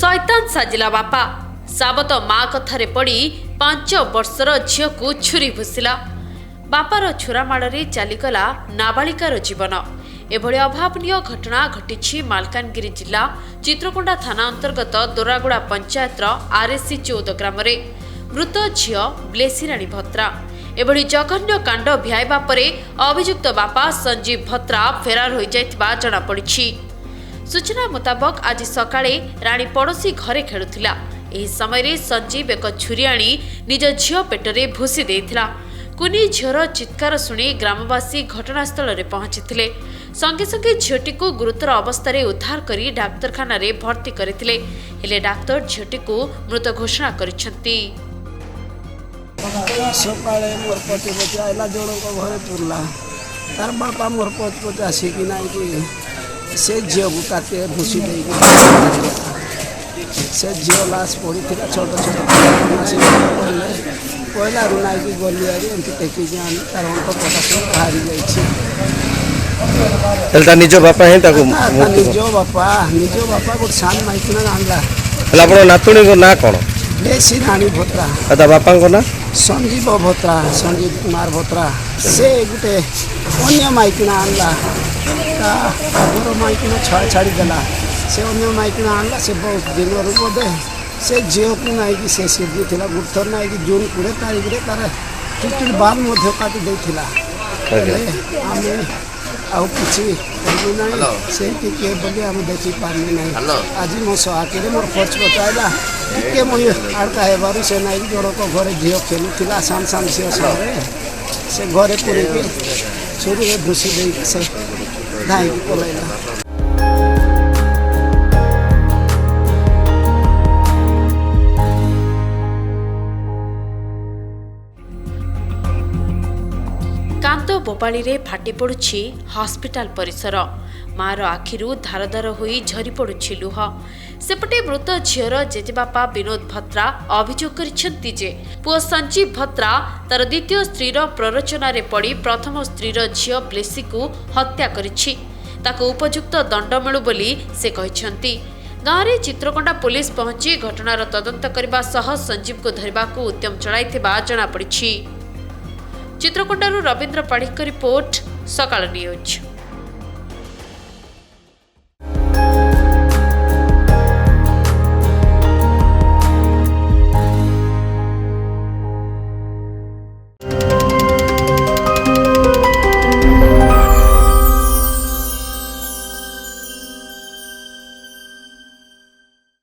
शैतान साजिला बापा साबत माँ कथारे पड़ी 5 वर्षर झील को छुरी भूसिला। बापार छुरा माड़े चलीगला नाबालिकार जीवन। एभली अभावनीय घटना घटी मालकानगिरी जिला चित्रकोंडा थाना अंतर्गत दोरागुड़ा पंचायतर आरएससी 14 ग्राम। मृत झील ब्लेसीराणी भत्रा। एभली जघन्य कांड भियाइबा परे अभियुक्त बापा संजीव भत्रा फेरार हो जाइथिबा जणा पड़िछि। सूचना मुताबक आज सकाळे राणी पड़ोशी घरे खेलुथिला। एही समय संजीव एक छुरी आनी निज झील पेटरे भूसी देइथिला। कुनी झीर चित्कार शुणी ग्रामवासी घटनास्थल में पहुंची संगे संगे झीटी को गुरुतर अवस्था उद्धार करी डाक्तरखाना रे भर्ती करथिले। हेले डाक्तर झीटी को मृत घोषणा करिसेंती। सकाळे मोर पति बचाइला जोड़ को घरे तुरला तार बापा मोर पति आसिकी ना कि से झील को काटे भूसी दे से झील लाश पड़ी थी छोट छोट पहला रुना की गली एमती टेकी आनी तार अंत प्रकाश बाहरी जाइए निज बापा है निज बापा गोटे सान माइकिना आनला आप नातुणी को ना कौन ब्लेसीराणी भत्रा ता बापा को ना संजीव भत्रा संजीव कुमार भत्रा से गोटे अन्य माइकिना आनला घर माइकिना छाड़ी देला से अन्य माइकिना आनला से बहुत दिन बोधे से झील को नाइकी से सिद्धि थी गुप्थर नाइकी जून 20 तारीख में तार टिकट बाल काटी देला आम आउ कि से टिके बोली आम देखी पार्मी ना आज मो आखिर मोर खर्च बचाइला टिके मुझे आड़का हेबार से नाइक जोड़क घरे झील खेलुला सान सान से घरे पूरे छुरी भूसी दे से धाई पलैला। कांद बोपाड़ी रे फाटी पड़ुछि हॉस्पिटल परिसर। मार आखिरु धार धार होई झरी पड़ुछि लुह। सेपटे मृत झीर जेजेबापा विनोद भत्रा अभियोग करिसेंति जे पुओ संजीव भत्रा तार द्वितीय स्त्रीर प्ररोचना रे पड़ी प्रथम स्त्रीर झील ब्लेसी को हत्या करिछि। ताको उपयुक्त दंड मिलु बोली से कहिसेंति। गाँव रे चित्रकोंडा पुलिस पहुंची घटनार तदंत करबा सह संजीव को धरबाकू उद्यम चलाइथिबा जणा पड़िछि। चित्रकोंडारू रवींद्र पाढ़ीक रिपोर्ट सकाळ न्यूज।